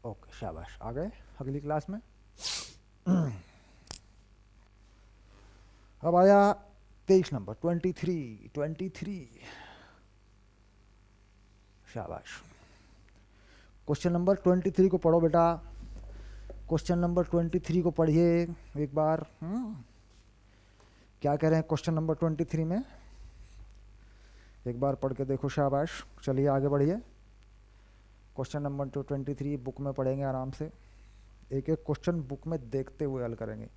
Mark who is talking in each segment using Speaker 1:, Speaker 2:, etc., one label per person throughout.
Speaker 1: Okay शाबाश, आ गए अगली क्लास में। अब आया 23 नंबर, 23। शाबाश। क्वेश्चन नंबर 23 को पढ़ो बेटा। क्वेश्चन नंबर 23 को पढ़िए एक बार। क्या कह रहे हैं क्वेश्चन नंबर 23 में, एक बार पढ़ के देखो। शाबाश, चलिए आगे बढ़िए। क्वेश्चन नंबर 23 बुक में पढ़ेंगे आराम से, एक एक क्वेश्चन बुक में देखते हुए हल करेंगे।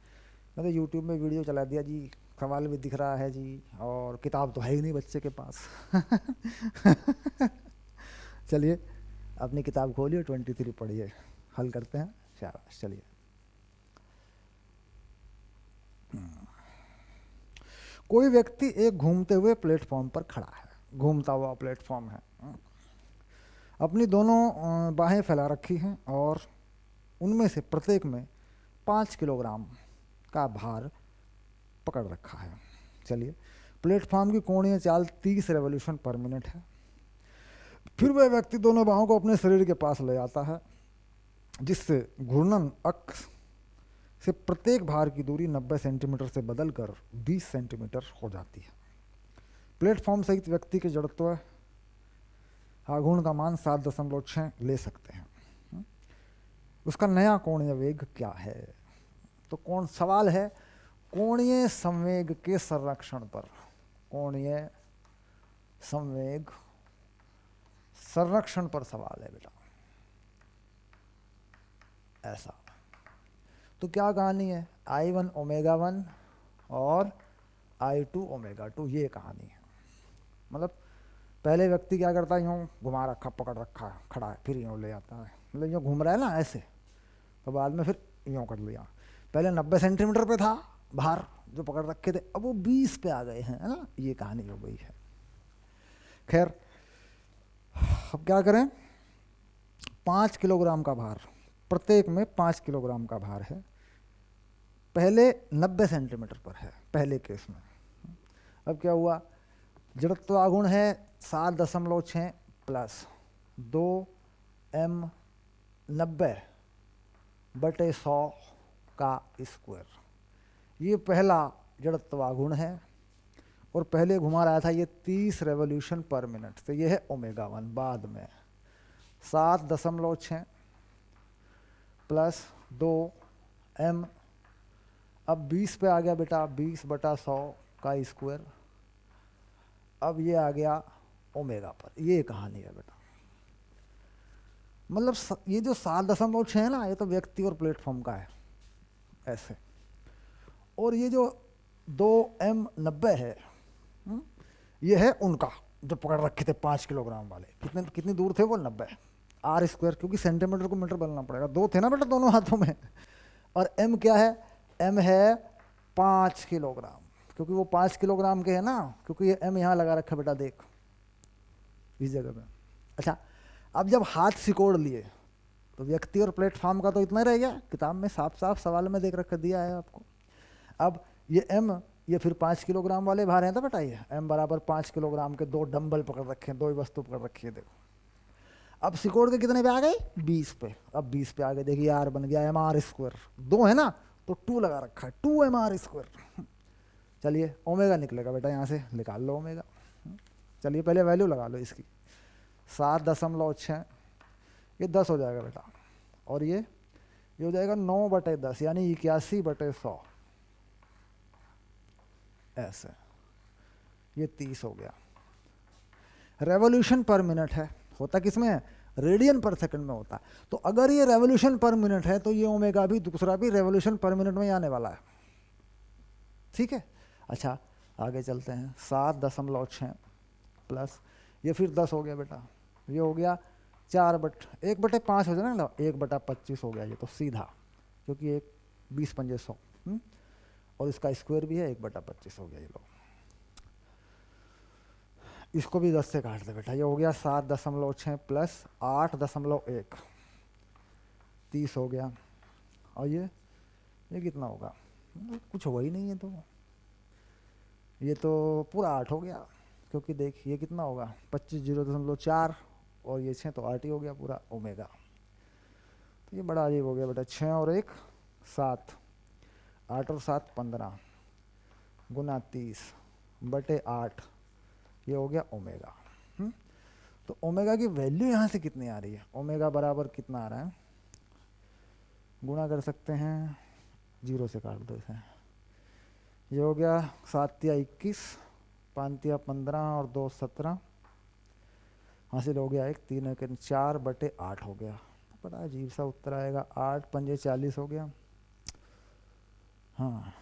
Speaker 1: मैं तो यूट्यूब में वीडियो चला दिया जी, सवाल भी दिख रहा है जी, और किताब तो है ही नहीं बच्चे के पास। चलिए अपनी किताब खोलिए, 23 पढ़िए, हल करते हैं। शाबाश, चलिए। कोई व्यक्ति एक घूमते हुए प्लेटफॉर्म पर खड़ा है, घूमता हुआ प्लेटफॉर्म है, अपनी दोनों बाहें फैला रखी हैं और उनमें से प्रत्येक में 5 किलोग्राम का भार पकड़ रखा है। चलिए, प्लेटफॉर्म की कोणीय चाल 30 रेवोल्यूशन पर मिनट है। फिर वह व्यक्ति दोनों बाहों को अपने शरीर के पास ले आता है, जिससे घूर्णन अक्ष से प्रत्येक भार की दूरी 90 सेंटीमीटर से बदलकर 20 सेंटीमीटर हो जाती है। प्लेटफॉर्म सहित व्यक्ति के जड़त्व आघूर्ण का मान 7.6 ले सकते हैं। उसका नया कोणीय वेग क्या है? तो कौन सवाल है कोणीय संवेग के संरक्षण पर। कोणीय संवेग संरक्षण पर सवाल है बेटा, ऐसा। तो क्या कहानी है, I1 ओमेगा 1 और I2 ओमेगा 2, ये कहानी है। मतलब पहले व्यक्ति क्या करता है, यूँ घुमा रखा, पकड़ रखा है, खड़ा है, फिर यूँ ले आता है, मतलब यूँ घूम रहा है ना ऐसे, तो बाद में फिर यूँ कर लिया। पहले 90 सेंटीमीटर पे था भार जो पकड़ रखे थे, अब वो 20 पे आ गए हैं, है ना, ये कहानी हो गई है। खैर, अब क्या करें, 5 किलोग्राम का भार, प्रत्येक में 5 किलोग्राम का भार है। पहले 90 सेंटीमीटर पर है पहले केस में। अब क्या हुआ, जड़त्व आघूर्ण है 7.6 प्लस 2m90/100 का स्क्वायर, ये पहला जड़त्व आघूर्ण है। और पहले घुमा रहा था ये 30 रेवोल्यूशन पर मिनट, तो ये है ओमेगा 1। बाद में 7.6 प्लस 2m, अब 20 पे आ गया बेटा, 20/100 का स्क्वायर। अब ये आ गया ओमेगा पर, ये कहानी है बेटा। मतलब ये जो 7.6 है ना, ये तो व्यक्ति और प्लेटफॉर्म का है ऐसे। और ये जो 2m90 है, ये है उनका जो पकड़ रखे थे 5 किलोग्राम वाले। कितनी दूर थे वो, 90 आर स्क्वायर, क्योंकि सेंटीमीटर को मीटर बनना पड़ेगा, 2 थे ना बेटा दोनों हाथों में। और m क्या है, m है 5 किलोग्राम, क्योंकि वो 5 किलोग्राम के है ना, क्योंकि ये m यहाँ लगा रखा बेटा, देख इस जगह पे। अच्छा, अब जब हाथ सिकोड़ लिए तो व्यक्ति और प्लेटफॉर्म का तो इतना ही रह गया, किताब में साफ साफ सवाल में देख रख दिया है आपको। अब ये m, ये फिर 5 किलोग्राम वाले भार हैं, तो बेटा ये m बराबर 5 किलोग्राम के 2 डंबल पकड़ रखे हैं, 2 ही वस्तु पकड़ रखी है, देखो। अब सिकोड़ के कितने पे आ गए, 20 पे। अब 20 पे आ गए, देखिए आर बन गया mr स्क्वायर, 2 है ना तो 2 लगा रखा है, 2mr स्क्वायर। चलिए ओमेगा निकलेगा बेटा, यहाँ से निकाल लो ओमेगा। चलिए पहले वैल्यू लगा लो इसकी, 7.6, ये 10 हो जाएगा बेटा, और ये हो जाएगा 9/10, यानी 81/100, ऐसे। ये 30 हो गया। रेवोल्यूशन पर मिनट है, होता किस में है, रेडियन पर सेकंड में होता है। तो अगर ये रेवोल्यूशन पर मिनट है तो ये ओमेगा भी, दूसरा भी रेवोल्यूशन पर मिनट में ही आने वाला है, ठीक है। अच्छा आगे चलते हैं, 7.6 प्लस ये फिर 10 हो गया बेटा, ये हो गया 1/5 हो जाए ना, 1/25 हो गया ये तो सीधा, क्योंकि 20 पंजे 100, और इसका स्क्वायर भी है, 1/25 हो गया ये लो। इसको भी 10 से काट दे बेटा, ये हो गया 7.6 प्लस 8.1, 30 हो गया। और ये कितना होगा, कुछ होगा ही नहीं है, तो ये तो पूरा 8 हो गया, क्योंकि देख ये कितना होगा 25 0.4 और ये 6, तो 8 ही हो गया पूरा ओमेगा। ये बड़ा अजीब हो गया बेटा। 6 और 1 7, 8 और 7 15 गुना 30/8, ये हो गया ओमेगा। तो ओमेगा की वैल्यू यहाँ से कितनी आ रही है? ओमेगा बराबर कितना आ रहा है? गुणा कर सकते हैं, 0 से काट दो इसे। ये हो गया 7 या 21, 5 या 15 और 2 17, हासिल हो गया 1, 3 1 4/8 हो गया। बड़ा अजीब सा उत्तर आएगा। 8 पंजे 40 हो गया। हाँ,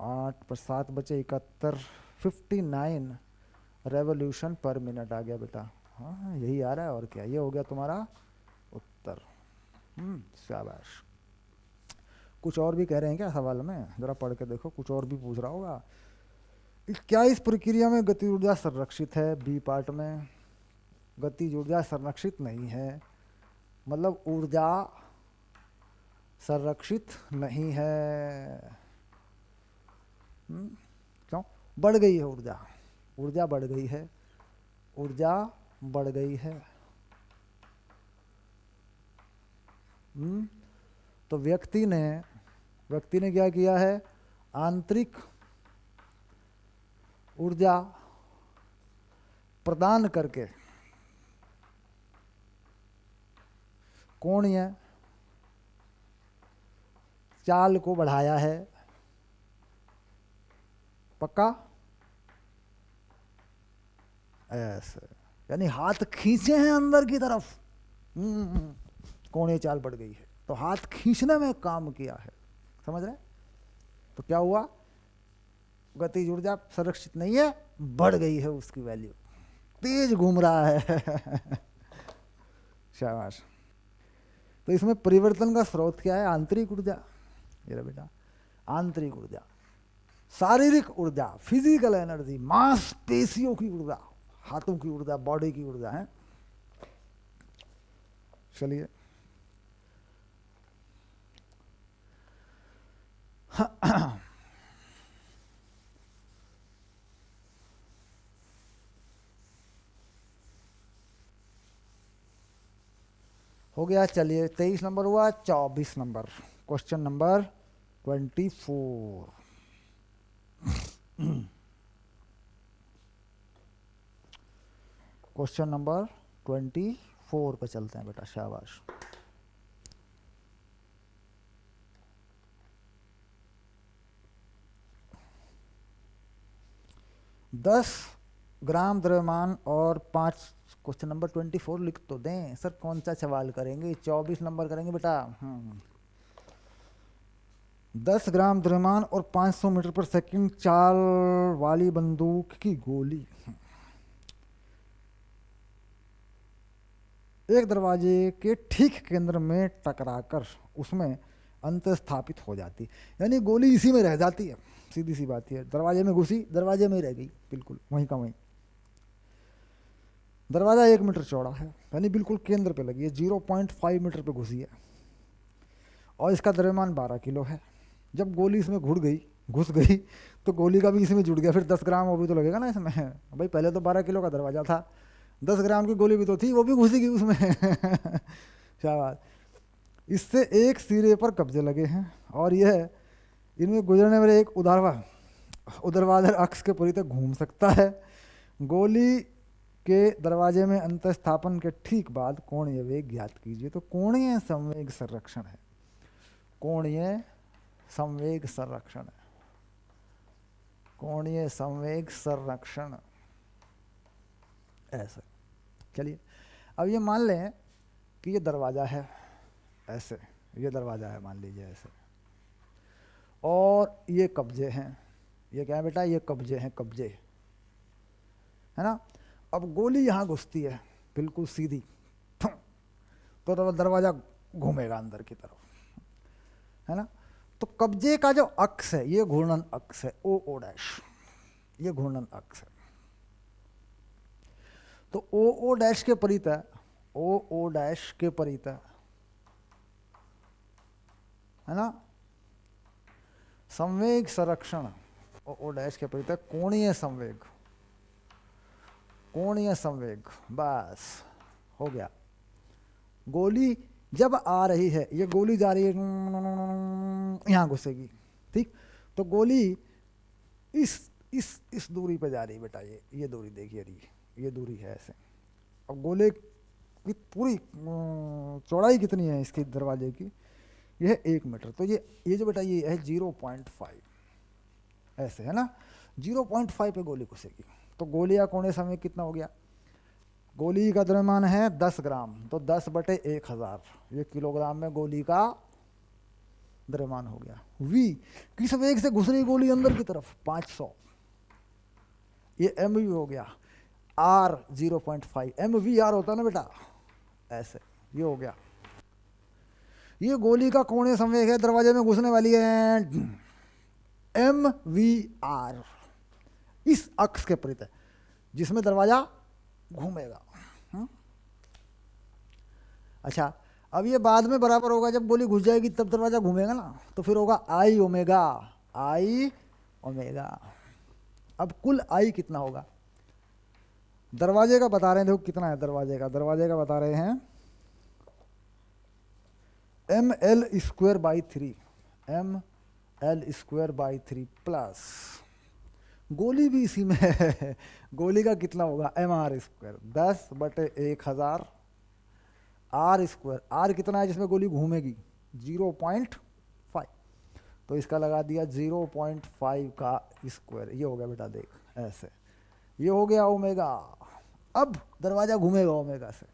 Speaker 1: 8 पर 7 बचे 71, 59 रेवोल्यूशन पर मिनट आ गया बेटा। हाँ, यही आ रहा है और क्या। ये हो गया तुम्हारा उत्तर। शाबाश। कुछ और भी कह रहे हैं क्या सवाल में? जरा पढ़ के देखो, कुछ और भी पूछ रहा होगा। क्या इस प्रक्रिया में गति ऊर्जा संरक्षित है? बी पार्ट में गति ऊर्जा संरक्षित नहीं है, मतलब ऊर्जा संरक्षित नहीं है। क्यों? बढ़ गई है ऊर्जा, ऊर्जा बढ़ गई है, ऊर्जा बढ़ गई है। तो व्यक्ति ने क्या किया है? आंतरिक ऊर्जा प्रदान करके कोणीय चाल को बढ़ाया है। पक्का? ऐसे, यानी हाथ खींचे हैं अंदर की तरफ, कोणीय चाल बढ़ गई है, तो हाथ खींचने में काम किया है। समझ रहे? तो क्या हुआ? गतिज ऊर्जा संरक्षित नहीं है, बढ़ गई है उसकी वैल्यू, तेज घूम रहा है। शाबाश। तो इसमें परिवर्तन का स्रोत क्या है? आंतरिक ऊर्जा। ये बेटा आंतरिक ऊर्जा, शारीरिक ऊर्जा, फिजिकल एनर्जी, मांसपेशियों की ऊर्जा, हाथों की ऊर्जा, बॉडी की ऊर्जा है। चलिए हो गया। चलिए 23 नंबर हुआ। 24 number, question number 24। Question number 24 पे चलते हैं बेटा। शाबाश। दस ग्राम द्रव्यमान और 5, क्वेश्चन नंबर 24 लिख तो दें सर, कौन सा सवाल करेंगे? 24 नंबर करेंगे बेटा। 10 ग्राम द्रव्यमान और 500 मीटर पर सेकंड चाल वाली बंदूक की गोली एक दरवाजे के ठीक केंद्र में टकराकर उसमें अंतस्थापित हो जाती, यानी गोली इसी में रह जाती है। सीधी सी बात है, दरवाजे में घुसी, दरवाजे में ही रह गई, बिल्कुल वहीं का वहीं। दरवाज़ा 1 मीटर चौड़ा है, यानी बिल्कुल केंद्र पे लगी है, 0.5 मीटर पे घुसी है, और इसका द्रव्यमान 12 किलो है। जब गोली इसमें घुस गई तो गोली का भी इसमें जुड़ गया, फिर 10 ग्राम वो भी तो लगेगा ना इसमें। भाई पहले तो 12 किलो का दरवाज़ा था, 10 ग्राम की गोली भी तो थी, वो भी घुसी गई उसमें। शाबाश। इससे एक सिरे पर कब्जे लगे हैं और यह इनमें गुजरने वाले एक ऊर्ध्वाधर अक्ष के परितः घूम सकता है। गोली के दरवाजे में अंतस्थापन के ठीक बाद कोणीय वेग ज्ञात कीजिए। तो कोणीय संवेग संरक्षण है, कोणीय संवेग संरक्षण है, कोणीय संवेग संरक्षण ऐसे। चलिए अब ये मान लें कि ये दरवाज़ा है ऐसे, ये दरवाज़ा है मान लीजिए ऐसे, और ये कब्जे हैं। ये क्या है बेटा? ये कब्जे हैं, कब्जे है ना। अब गोली यहाँ घुसती है बिल्कुल सीधी, तो दरवाज़ा घूमेगा अंदर की तरफ, है ना। तो कब्जे का जो अक्ष है ये घूर्णन अक्ष है, ओ डैश, ये घूर्णन अक्ष है। तो ओ डैश के परितः, ओ डैश के परितः, है ना, संवेग संरक्षण, ओ डैश के परितः कोणीय संवेग, कोणीय संवेग, बस हो गया। गोली जब आ रही है ये गोली जा रही है, यहाँ घुसेगी, ठीक। तो गोली इस दूरी पे जा रही है बेटा, ये दूरी देखिए, ये दूरी है ऐसे। अब गोले की पूरी चौड़ाई कितनी है इसकी दरवाजे की, ये है 1 मीटर। तो ये जो बेटा ये है 0.5 ऐसे है ना, 0.5 पे गोली घुसेगी। तो गोली का कोने समय कितना हो गया, गोली का द्रव्यमान है 10 ग्राम, तो 10/1000, ये किलोग्राम में गोली का द्रव्यमान हो गया। v किस वेग से घुस रही गोली अंदर की तरफ, 500, ये mv हो गया। r 0.5, mvr होता है ना बेटा, ऐसे ये हो गया। ये गोली का कोणीय संवेग है दरवाजे में घुसने वाली है, mvr, इस अक्ष के प्रति जिसमें दरवाजा घूमेगा। अच्छा, अब ये बाद में बराबर होगा, जब गोली घुस जाएगी तब दरवाजा घूमेगा ना, तो फिर होगा आई ओमेगा। अब कुल आई कितना होगा, दरवाजे का बता रहे हैं, देखो कितना है दरवाजे का बता रहे हैं ml²/3, ml²/3 प्लस गोली भी इसी में है, गोली का कितना होगा mr², 10/1000, r², r कितना है जिसमें गोली घूमेगी 0.5, तो इसका लगा दिया 0.5 का स्क्वायर, ये हो गया बेटा देख ऐसे, ये हो गया ओमेगा। अब दरवाजा घूमेगा ओमेगा से,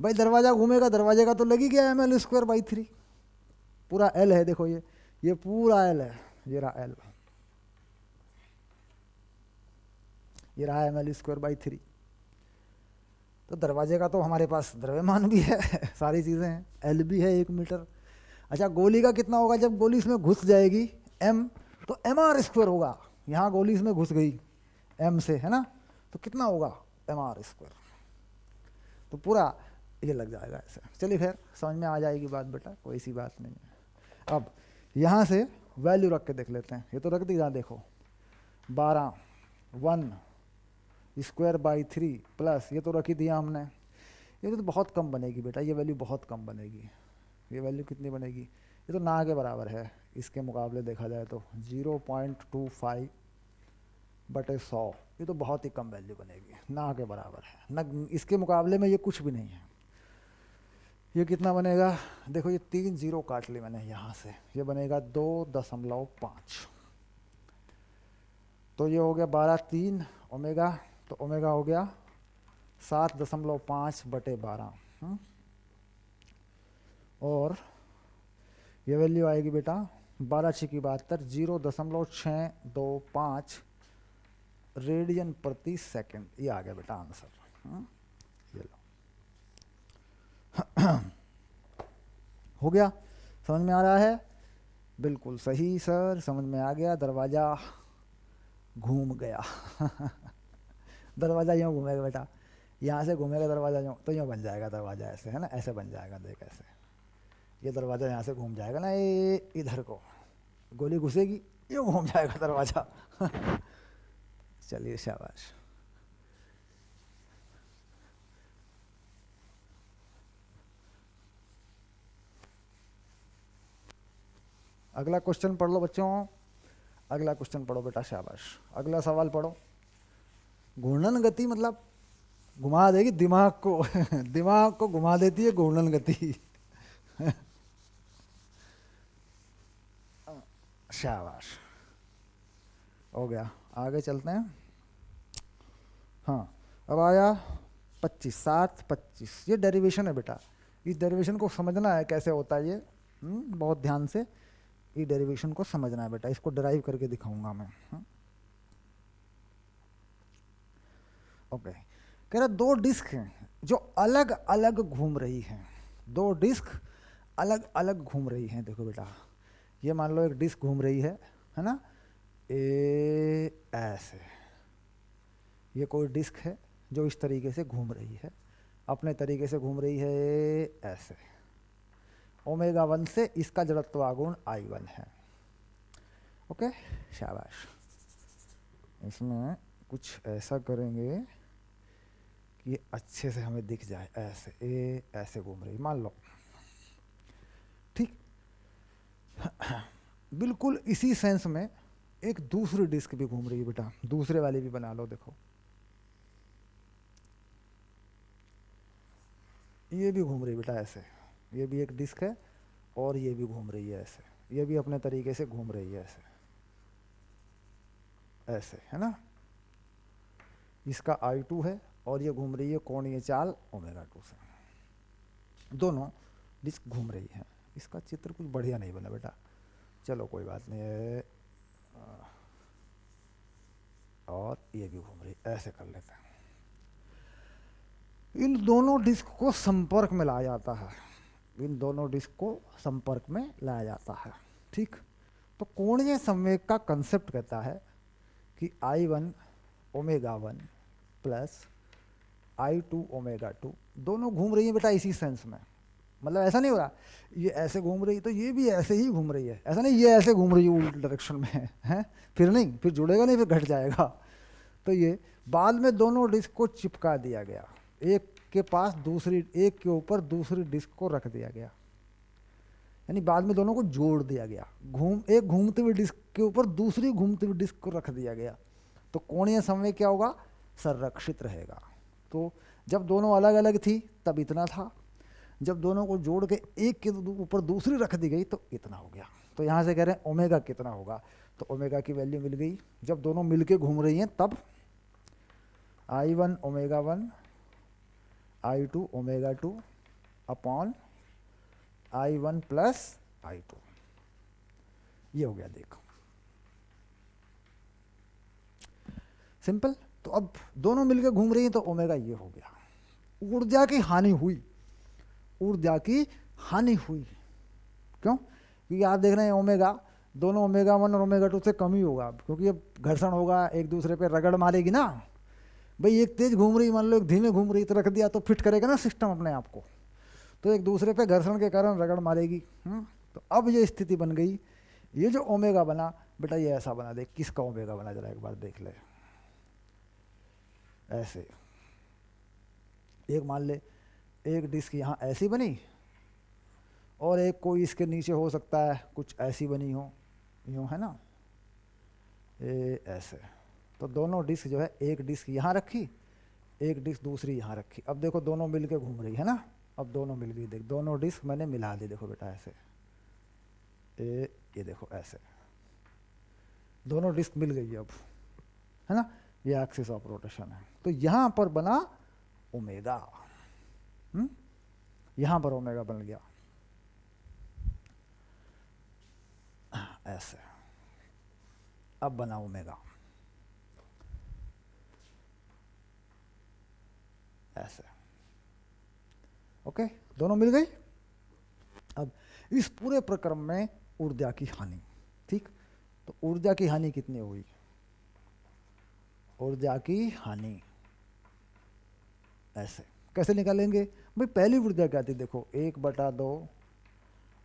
Speaker 1: भाई दरवाजा घूमेगा, दरवाजे का तो लगी गया ml²/3, पूरा l है, देखो ये पूरा l है, ये रहा l, ये रहा ml²/3। तो दरवाजे का तो हमारे पास द्रव्यमान भी है सारी चीज़ें हैं, एल भी है 1 मीटर। अच्छा, गोली का कितना होगा जब गोली इसमें घुस जाएगी, एम, तो mr² होगा, यहाँ गोली इसमें घुस गई एम से, है ना, तो कितना होगा mr², तो पूरा ये लग जाएगा ऐसे। चलिए फिर समझ में आ जाएगी बात बेटा, कोई सी बात नहीं है। अब यहाँ से वैल्यू रख के देख लेते हैं, ये तो रख दी यहाँ देखो 12 1² प्लस ये तो रखी दिया हमने, ये तो बहुत कम बनेगी बेटा, ये वैल्यू बहुत कम बनेगी। ये वैल्यू कितनी बनेगी, ये तो ना के बराबर है, इसके मुकाबले देखा जाए तो 0.25/100, ये तो बहुत ही कम वैल्यू बनेगी, ना के बराबर है ना, इसके मुकाबले में ये कुछ भी नहीं है। ये कितना बनेगा, देखो ये 3 0 काट ली मैंने यहाँ से, ये बनेगा 2.5, तो ये हो गया 12/3 ओमेगा, तो ओमेगा हो गया 7.5/12, और ये वैल्यू आएगी बेटा 12×6=72, 0.625 रेडियन प्रति सेकंड, ये आ गया बेटा आंसर। ये लो हो गया, समझ में आ रहा है, बिल्कुल सही सर, समझ में आ गया, दरवाजा घूम गया दरवाजा यूँ घूमेगा बेटा, यहाँ से घूमेगा दरवाजा यूँ, तो यूँ बन जाएगा दरवाजा ऐसे, है ना, ऐसे बन जाएगा, देख ऐसे, ये दरवाजा यहाँ से घूम जाएगा ना, ये इधर को गोली घुसेगी, यूँ घूम जाएगा दरवाजा चलिए शाबाश। अगला क्वेश्चन पढ़ लो बच्चों, अगला क्वेश्चन पढ़ो बेटा, शाबाश, अगला सवाल पढ़ो। घूर्णन गति मतलब घुमा देगी दिमाग को दिमाग को घुमा देती है घूर्णन गति शाबाश, हो गया, आगे चलते हैं। हाँ, अब आया 25, 7 25, ये डेरिवेशन है बेटा, इस डेरिवेशन को समझना है कैसे होता है ये, बहुत ध्यान से ये डेरिवेशन को समझना है बेटा, इसको डराइव करके दिखाऊंगा मैं। ओके, कह रहा 2 डिस्क हैं जो अलग अलग घूम रही हैं, 2 डिस्क अलग अलग घूम रही हैं। देखो बेटा, ये मान लो एक डिस्क घूम रही है ना, ऐसे, ये कोई डिस्क है जो इस तरीके से घूम रही है, अपने तरीके से घूम रही है ऐसे, ω1 से इसका जड़त्वागुण I1 है। ओके, शाबाश, इसमें कुछ ऐसा करेंगे कि अच्छे से हमें दिख जाए, ऐसे ऐसे घूम रही, मान लो, बिल्कुल इसी सेंस में एक दूसरी डिस्क भी घूम रही है बेटा, दूसरे वाली भी बना लो। देखो ये भी घूम रही है बेटा ऐसे, ये भी एक डिस्क है और ये भी घूम रही है ऐसे, ये भी अपने तरीके से घूम रही है ऐसे ऐसे, है ना। इसका I2 है और ये घूम रही है कोणीय चाल ω2 से, दोनों डिस्क घूम रही है। इसका चित्र कुछ बढ़िया नहीं बना बेटा, चलो कोई बात नहीं है। और ये भी घूम रही, ऐसे कर लेते हैं। इन दोनों डिस्क को संपर्क में लाया जाता है, इन दोनों डिस्क को संपर्क में लाया जाता है, ठीक। तो कोणीय संवेग का कंसेप्ट कहता है कि I1 ω1 प्लस I2 ω2 दोनों घूम रही है बेटा इसी सेंस में। मतलब ऐसा नहीं हो रहा ये ऐसे घूम रही तो ये भी ऐसे ही घूम रही है, ऐसा नहीं ये ऐसे घूम रही है उल्टी डायरेक्शन में है, फिर नहीं, फिर जुड़ेगा नहीं, फिर घट जाएगा। तो ये बाद में दोनों डिस्क को चिपका दिया गया, एक के पास दूसरी, एक के ऊपर दूसरी डिस्क को रख दिया गया, यानी बाद में दोनों को जोड़ दिया गया। एक घूमती हुई डिस्क के ऊपर दूसरी घूमती हुई डिस्क को रख दिया गया, तो कोणीय संवेग क्या होगा, संरक्षित रहेगा। तो जब दोनों अलग अलग थी तब इतना था, जब दोनों को जोड़ के एक के ऊपर दूसरी रख दी गई तो इतना हो गया। तो यहाँ से कह रहे हैं ओमेगा कितना होगा, तो ओमेगा की वैल्यू मिल गई। जब दोनों मिलके घूम रही हैं तब I1 ω1 I2 ω2 upon I1 plus I2, ये हो गया। देखो सिंपल। तो अब दोनों मिलके घूम रही हैं तो ओमेगा ये हो गया। ऊर्जा की हानि हुई, ऊर्जा की हानि हुई, क्यों? क्योंकि आप देख रहे हैं ओमेगा, दोनों ω1 और ω2 से कम ही होगा, क्योंकि अब घर्षण होगा, एक दूसरे पे रगड़ मारेगी ना भाई। एक तेज घूम रही, मान लो एक धीमे घूम रही, तो रख दिया तो फिट करेगा ना सिस्टम अपने आप को, तो एक दूसरे पे घर्षण के कारण रगड़ मारेगी। तो अब ये स्थिति बन गई, ये जो ओमेगा बना बेटा ये ऐसा बना। देख किसका ओमेगा बना, जरा एक बार देख ले। ऐसे एक मान ले, एक डिस्क यहाँ ऐसी बनी और एक कोई इसके नीचे हो सकता है कुछ ऐसी बनी हो, यूँ है ना, ये ऐसे। तो दोनों डिस्क जो है, एक डिस्क यहाँ रखी, एक डिस्क दूसरी यहाँ रखी। अब देखो दोनों मिलके घूम रही है ना, अब दोनों मिल गई। देख दोनों डिस्क मैंने मिला दी, देखो बेटा ऐसे, ये देखो ऐसे, दोनों डिस्क मिल गई अब, है ना, ये एक्सिस ऑफ रोटेशन है। तो यहाँ पर बना ओमेगा, यहाँ पर ओमेगा बन गया ऐसे। अब बना ओमेगा ऐसे, ओके, दोनों मिल गई। अब इस पूरे प्रक्रम में ऊर्जा की हानि, ठीक। तो ऊर्जा की हानि कितनी हुई, ऊर्जा की हानि ऐसे कैसे निकालेंगे भाई? पहली ऊर्जा क्या थी, देखो 1/2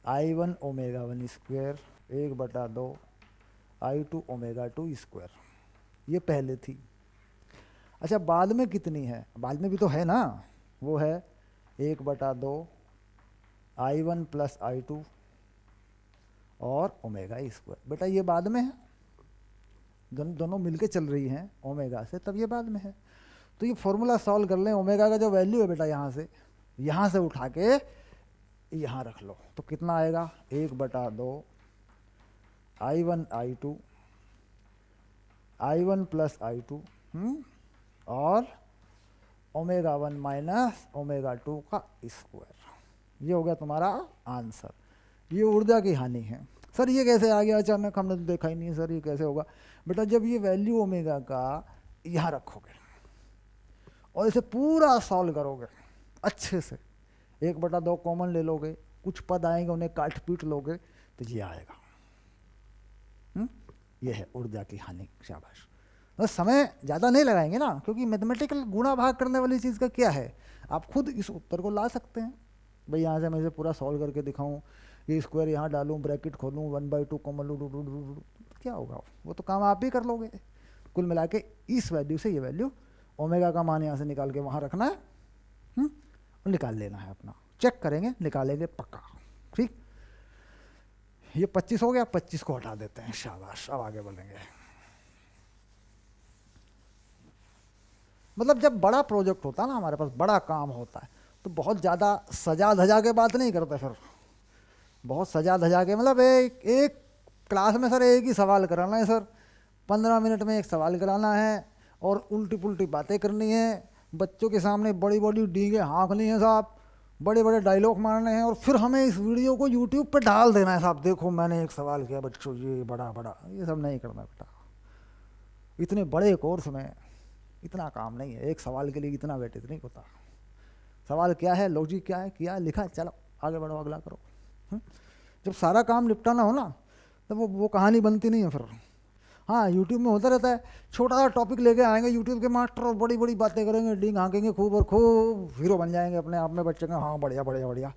Speaker 1: I1 ω1 स्क्वायर 1/2 I2 ω2 स्क्वायर, ये पहले थी। अच्छा बाद में कितनी है, बाद में भी तो है ना, वो है 1/2 I1 प्लस I2 और ओमेगा स्क्वायर। बेटा ये बाद में है, दोनों मिलके चल रही हैं ओमेगा से, तब ये बाद में है। तो ये फॉर्मूला सॉल्व कर लें, ओमेगा का जो वैल्यू है बेटा यहाँ से उठा के यहाँ रख लो, तो कितना आएगा 1/2 I1 I2 I1 plus I2 और ω1 माइनस ω2 का स्क्वायर। ये हो गया तुम्हारा आंसर। ये ऊर्जा की हानि है। सर ये कैसे आ गया अचानक, हमने तो देखा ही नहीं सर, ये कैसे होगा? बेटा जब ये वैल्यू ओमेगा का यहाँ रखोगे और इसे पूरा सॉल्व करोगे अच्छे से, 1/2 कॉमन ले लोगे, कुछ पद आएंगे उन्हें काट पीट लोगे, तो ये आएगा। ये है ऊर्जा की हानि। शाबाश। तो समय ज़्यादा नहीं लगाएंगे ना, क्योंकि मैथमेटिकल गुणा भाग करने वाली चीज़ का क्या है, आप खुद इस उत्तर को ला सकते हैं। भाई यहाँ से मैं इसे पूरा सॉल्व करके दिखाऊँ, ये स्क्वायर यहाँ डालूँ, ब्रैकेट खोलूँ, 1/2 कॉमन लूँ, क्या होगा? वो तो काम आप ही कर लोगे। कुल मिला के इस वैल्यू से ये वैल्यू ओमेगा का मान यहाँ से निकाल के वहाँ रखना है और निकाल लेना है अपना। चेक करेंगे, निकालेंगे पक्का, ठीक। ये 25 हो गया, 25 को हटा देते हैं, शाबाश, अब आगे बढ़ेंगे। मतलब जब बड़ा प्रोजेक्ट होता है ना, हमारे पास बड़ा काम होता है, तो बहुत ज़्यादा सजा धजा के बात नहीं करते फिर, बहुत सजा धजा के, मतलब एक एक क्लास में सर एक ही सवाल कराना है सर, 15 मिनट में एक सवाल कराना है और उल्टी पुल्टी बातें करनी है, बच्चों के सामने बड़ी बड़ी डींगे हाँकनी है साहब, बड़े बड़े डायलॉग मारने हैं, और फिर हमें इस वीडियो को यूट्यूब पे डाल देना है साहब, देखो मैंने एक सवाल किया बच्चों, ये बड़ा बड़ा, ये सब नहीं करना बेटा। इतने बड़े कोर्स में इतना काम नहीं है, एक सवाल के लिए इतना वेटेज नहीं होता। सवाल क्या है, लॉजिक क्या है, किया लिखा, चलो आगे बढ़ो, अगला करो। जब सारा काम निपटाना हो ना, तब वो कहानी बनती नहीं है फिर। हाँ, यूट्यूब में होता रहता है, छोटा सा टॉपिक लेके आएंगे यूट्यूब के मास्टर और बड़ी बड़ी बातें करेंगे, डींग हाँकेंगे खूब, और खूब हीरो बन जाएंगे अपने आप में, बच्चे का हाँ बढ़िया बढ़िया बढ़िया।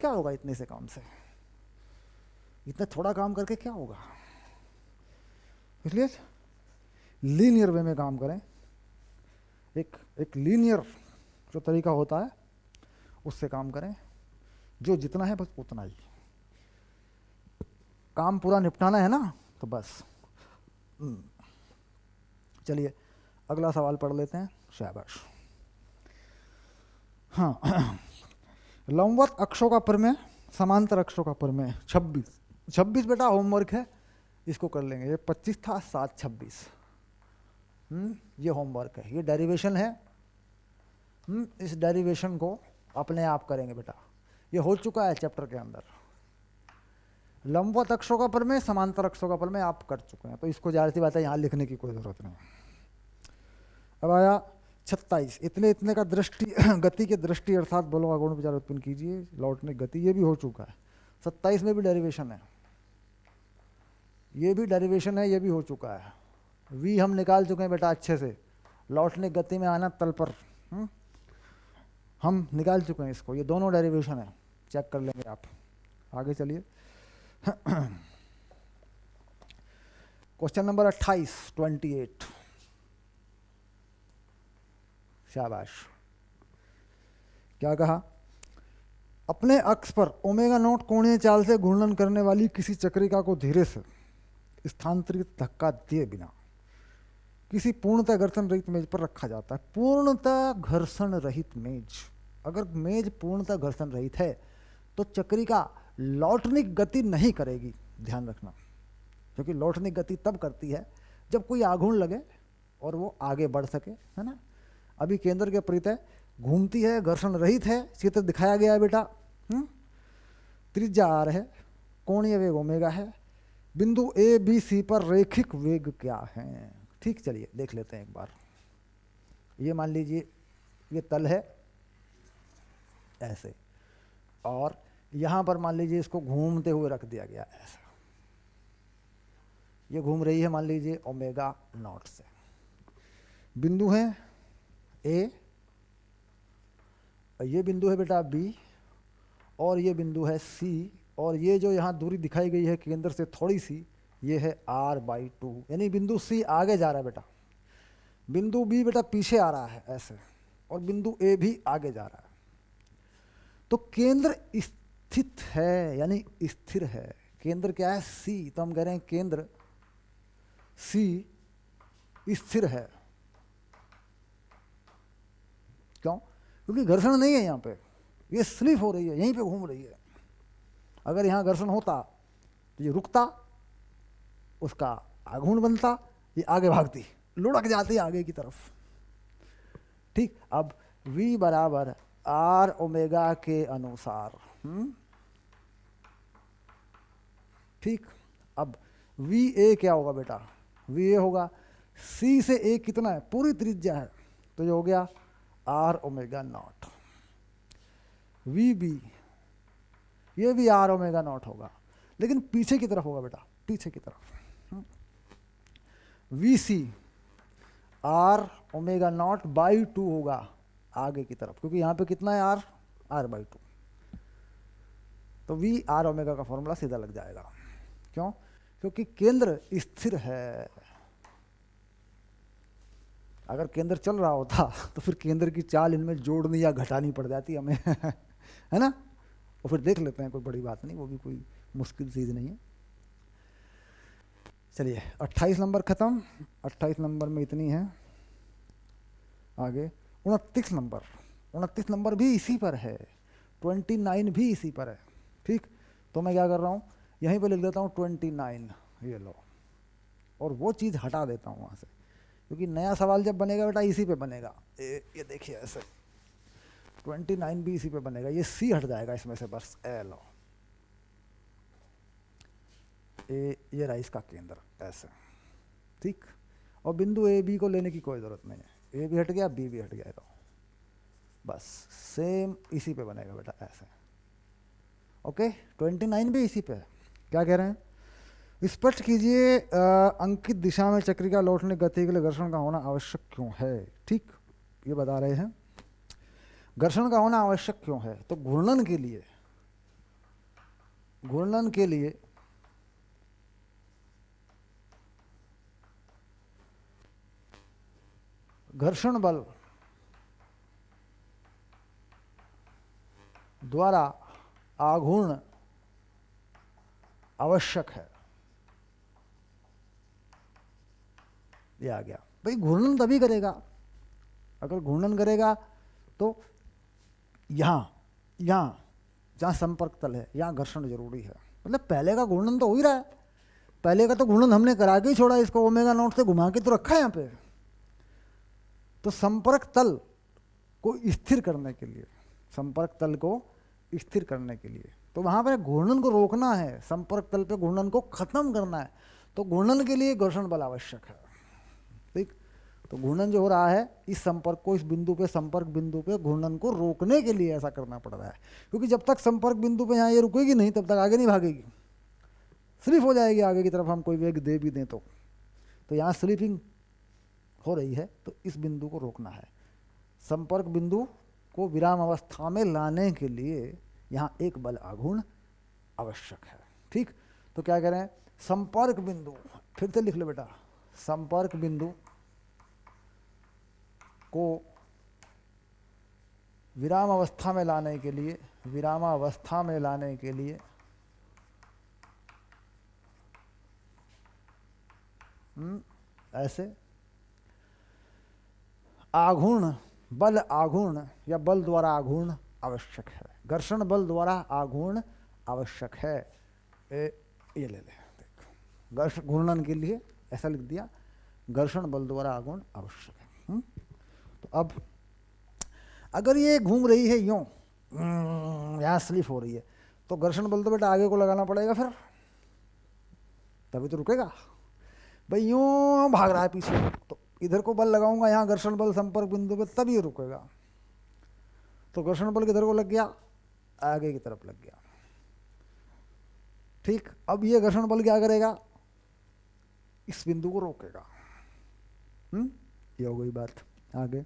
Speaker 1: क्या होगा इतने से काम से, इतना थोड़ा काम करके क्या होगा? इसलिए लीनियर वे में काम करें, एक लीनियर जो तरीका होता है उससे काम करें, जो जितना है बस उतना ही, काम पूरा निपटाना है ना, तो बस। चलिए अगला सवाल पढ़ लेते हैं, शाबाश। हाँ, लंबवत अक्षों का प्रमेय, समांतर अक्षों का प्रमेय 26 बेटा होमवर्क है, इसको कर लेंगे। ये 25 था, 7 26, ये होमवर्क है, ये डेरिवेशन है। इस डेरिवेशन को अपने आप करेंगे बेटा, ये हो चुका है चैप्टर के अंदर। लंबवत अक्षों का प्रमेय, समांतर अक्षों का प्रमेय आप कर चुके हैं, तो इसको जाहिर सी बात है यहाँ लिखने की कोई ज़रूरत नहीं। अब आया 26, इतने का दृष्टि गति के दृष्टि अर्थात बलों का गुण विचार उत्पन्न कीजिए, लौटने गति, ये भी हो चुका है। 27 में भी डेरिवेशन है, ये भी डेरिवेशन है, ये भी हो चुका है। वी हम निकाल चुके हैं बेटा अच्छे से, लौटने गति में आना तल पर, हम निकाल चुके हैं इसको, ये दोनों डेरिवेशन है, चेक कर लेंगे आप। आगे चलिए, क्वेश्चन नंबर 28 शाबाश। क्या कहा? अपने अक्ष पर ओमेगा नॉट कोणीय चाल से घूर्णन करने वाली किसी चक्रिका को धीरे से स्थानांतरित धक्का दिए बिना किसी पूर्णतः घर्षण रहित मेज पर रखा जाता है। पूर्णतः घर्षण रहित मेज, अगर मेज पूर्णतः घर्षण रहित है तो चक्रिका लौटने की गति नहीं करेगी, ध्यान रखना, क्योंकि लौटने की गति तब करती है जब कोई आघूर्ण लगे और वो आगे बढ़ सके, है ना। अभी केंद्र के परितः घूमती है, घर्षण रहित है, चित्र दिखाया गया है बेटा। त्रिज्या आर है, कोणीय वेग ओमेगा है, बिंदु ए बी सी पर रेखिक वेग क्या है? ठीक, चलिए देख लेते हैं एक बार। ये मान लीजिए ये तल है ऐसे, और यहाँ पर मान लीजिए इसको घूमते हुए रख दिया गया ऐसा, ये घूम रही है मान लीजिए ओमेगा नॉट से। बिंदु है ए, ये बिंदु है बेटा बी, और ये बिंदु है सी, और ये जो यहाँ दूरी दिखाई गई है केंद्र से थोड़ी सी, ये है r/2, यानी बिंदु सी आगे जा रहा है बेटा, बिंदु बी बेटा पीछे आ रहा है ऐसे, और बिंदु ए भी आगे जा रहा है। तो केंद्र स्थित है यानी स्थिर है। केंद्र क्या है? सी, तो हम कह रहे हैं केंद्र सी स्थिर है। क्यों? क्योंकि घर्षण नहीं है यहाँ पे, ये स्लिप हो रही है, यहीं पे घूम रही है। अगर यहाँ घर्षण होता तो ये रुकता, उसका आघूर्ण बनता, ये आगे भागती, लुढ़क जाती आगे की तरफ। ठीक, अब v बराबर r ओमेगा के अनुसार, ठीक। अब वी ए क्या होगा बेटा? वी ए होगा सी से ए कितना है? पूरी त्रिज्या है, तो ये हो गया R omega naught. V B, ये भी आर ओमेगा नॉट होगा, लेकिन पीछे की तरफ होगा बेटा, पीछे की तरफ। V C R omega naught by 2 होगा आगे की तरफ, क्योंकि यहाँ पे कितना है आर? r/2। तो वी आर ओमेगा का फॉर्मूला सीधा लग जाएगा। क्यों? क्योंकि केंद्र स्थिर है। अगर केंद्र चल रहा होता तो फिर केंद्र की चाल इनमें जोड़नी या घटानी पड़ जाती हमें है ना, और फिर देख लेते हैं, कोई बड़ी बात नहीं, वो भी कोई मुश्किल चीज़ नहीं है। चलिए 28 नंबर ख़त्म, 28 नंबर में इतनी है। आगे 29 नंबर भी इसी पर है, 29 भी इसी पर है। ठीक, तो मैं क्या कर रहा हूँ, यहीं पे लिख देता हूँ 29, ये लो, और वो चीज़ हटा देता हूँ वहाँ से, क्योंकि नया सवाल जब बनेगा बेटा इसी पे बनेगा। ये देखिए ऐसे 29 भी इसी पे बनेगा, ये सी हट जाएगा इसमें से, बस ए लो, ये रहा इसका केंद्र ऐसे। ठीक, और बिंदु ए बी को लेने की कोई ज़रूरत नहीं है, ए भी हट गया, बी भी हट गया, तो बस सेम इसी पे बनेगा बेटा ऐसे। ओके, 29 भी इसी पे है। क्या कह रहे हैं, स्पष्ट कीजिए अंकित दिशा में चक्रिका लौटने गति के लिए घर्षण का होना आवश्यक क्यों है। ठीक, ये बता रहे हैं घर्षण का होना आवश्यक क्यों है। तो घूर्णन के लिए घर्षण बल द्वारा आघूर्ण आवश्यक है। ये आ गया भाई, घूर्णन तभी करेगा, अगर घूर्णन करेगा तो यहाँ जहाँ संपर्क तल है यहाँ घर्षण जरूरी है। मतलब पहले का घूर्णन तो हो ही रहा है, पहले का तो घूर्णन हमने करा के ही छोड़ा, इसको ओमेगा नॉट से घुमा के तो रखा है यहाँ पे। तो संपर्क तल को स्थिर करने के लिए, तो वहाँ पर घूर्णन को रोकना है, संपर्क तल पे घूर्णन को खत्म करना है, तो घूर्णन के लिए घर्षण बल आवश्यक है। ठीक, तो घूर्णन जो हो रहा है इस संपर्क को, इस बिंदु पे, संपर्क बिंदु पे घूर्णन को रोकने के लिए ऐसा करना पड़ रहा है, क्योंकि जब तक संपर्क बिंदु पे यहाँ ये रुकेगी नहीं तब तक आगे नहीं भागेगी, स्लिप हो जाएगी आगे की तरफ, हम कोई वेग दे भी दें तो यहाँ स्लिपिंग हो रही है, तो इस बिंदु को रोकना है। संपर्क बिंदु को विराम अवस्था में लाने के लिए यहाँ एक बल आघूर्ण आवश्यक है। ठीक, तो क्या कह रहे हैं, संपर्क बिंदु, फिर से लिख लो बेटा, संपर्क बिंदु को विरामावस्था में लाने के लिए ऐसे आघूर्ण बल, आघूर्ण या बल द्वारा आघूर्ण आवश्यक है, घर्षण बल द्वारा आघूर्ण आवश्यक है। ये ले देख, घर्षण घूर्णन के लिए ऐसा लिख दिया, घर्षण बल द्वारा आघूर्ण आवश्यक है। तो अब अगर ये घूम रही है यूं, यहाँ स्लिप हो रही है, तो घर्षण बल तो बेटा आगे को लगाना पड़ेगा, फिर तभी तो रुकेगा। भाई यूं भाग रहा है पीछे, तो इधर को बल लगाऊंगा, यहाँ घर्षण बल संपर्क बिंदु पे, तभी ये रुकेगा। तो घर्षण बल किधर को लग गया, आगे की तरफ लग गया। ठीक, अब ये घर्षण बल क्या करेगा, इस बिंदु को रोकेगा। ये हो गई बात। आगे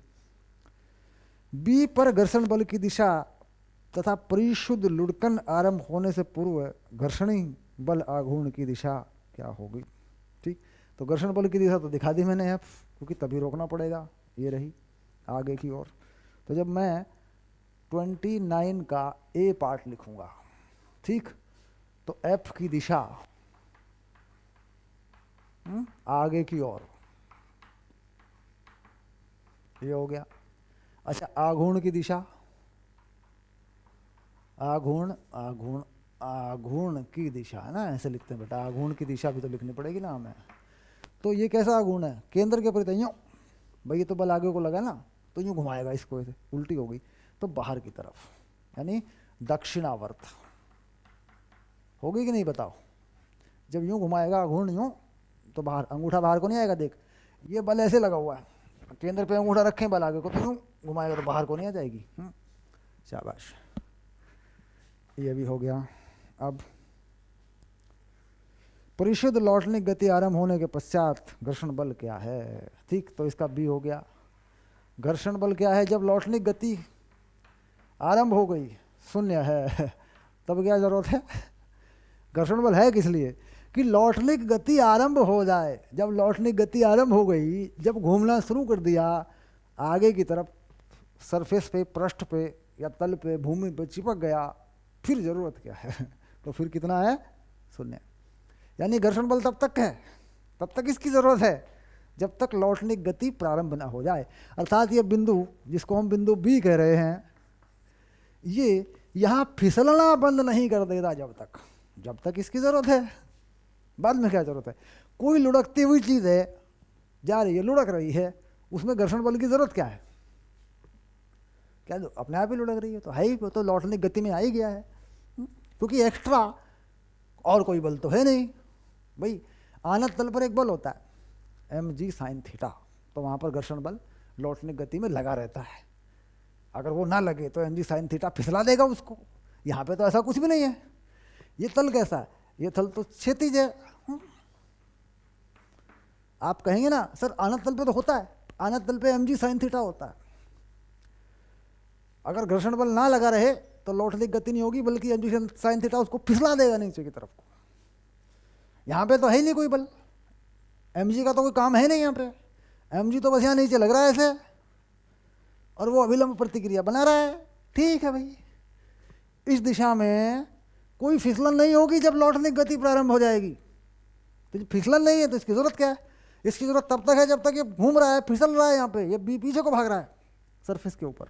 Speaker 1: बी पर घर्षण बल की दिशा तथा परिशुद्ध लुढ़कन आरंभ होने से पूर्व घर्षणी बल आघूर्ण की दिशा क्या होगी। ठीक, तो घर्षण बल की दिशा तो दिखा दी मैंने एफ, क्योंकि तभी रोकना पड़ेगा, ये रही आगे की ओर। तो जब मैं 29 का ए पार्ट लिखूंगा, ठीक, तो एफ की दिशा आगे की ओर, ये हो गया। अच्छा, आघूर्ण की दिशा, आघूर्ण की दिशा है ना, ऐसे लिखते हैं बेटा, आघूर्ण की दिशा भी तो लिखनी पड़ेगी ना हमें। तो ये कैसा आघूर्ण है, केंद्र के प्रति यूं, भाई ये तो बल आगे को लगा ना, तो यूं घुमाएगा इसको, ऐसे उल्टी हो गई तो बाहर की तरफ, यानी दक्षिणावर्त होगी कि नहीं बताओ। जब यूं घुमाएगा आघूर्ण यूं, तो बाहर, अंगूठा बाहर को नहीं आएगा। देख, ये बल ऐसे लगा हुआ है, केंद्र पे अंगूठा रखें बल आगे को, तो यूं घुमाएगा तो बाहर को नहीं आ जाएगी। शाबाश, ये भी हो गया। अब परिशुद्ध लौटने की गति आरंभ होने के पश्चात घर्षण बल क्या है। ठीक, तो इसका बी हो गया। घर्षण बल क्या है, जब लौटने की गति आरंभ हो गई, शून्य है, तब क्या जरूरत है, घर्षण बल है किस लिए कि लौटने की गति आरंभ हो जाए। जब लौटने की गति आरंभ हो गई, जब घूमना शुरू कर दिया आगे की तरफ, सरफेस पे, पृष्ठ पे या तल पे, भूमि पे चिपक गया, फिर ज़रूरत क्या है? तो फिर कितना है? शून्य। यानी घर्षण बल तब तक है, तब तक इसकी ज़रूरत है जब तक लौटने की गति प्रारंभ ना हो जाए। अर्थात ये बिंदु जिसको हम बिंदु बी कह रहे हैं, ये यहाँ फिसलना बंद नहीं कर देगा जब तक इसकी ज़रूरत है। बाद में क्या ज़रूरत है? कोई लुढ़कती हुई चीज़ है, जा रही है, लुढ़क रही है, उसमें घर्षण बल की ज़रूरत क्या है? क्या अपने आप ही लुढ़क रही है, तो है ही, तो लौटने की गति में आ ही गया है, क्योंकि एक्स्ट्रा और कोई बल तो है नहीं। भाई आनत तल पर एक बल होता है mg sin थीटा, तो वहाँ पर घर्षण बल लौटने गति में लगा रहता है। अगर वो ना लगे तो mg sin थीटा फिसला देगा उसको। यहाँ पे तो ऐसा कुछ भी नहीं है। ये तल कैसा है? ये तल तो क्षैतिज है। आप कहेंगे ना सर आनत तल पे तो होता है, आनत तल पे mg sin थीटा होता है। अगर घर्षण बल ना लगा रहे तो लौटने की गति नहीं होगी, बल्कि mg sin थीटा उसको फिसला देगा नीचे की तरफ को। यहाँ पे तो है ही नहीं कोई बल, mg का तो कोई काम है नहीं यहाँ पे। mg तो बस यहाँ नीचे लग रहा है ऐसे, और वो अभिलंब प्रतिक्रिया बना रहा है। ठीक है भाई, इस दिशा में कोई फिसलन नहीं होगी जब लौटने की गति प्रारंभ हो जाएगी। तो फिसलन नहीं है तो इसकी जरूरत क्या है? इसकी जरूरत तब तक है जब तक ये घूम रहा है, फिसल रहा है, यहाँ पे ये पीछे को भाग रहा है सरफेस के ऊपर।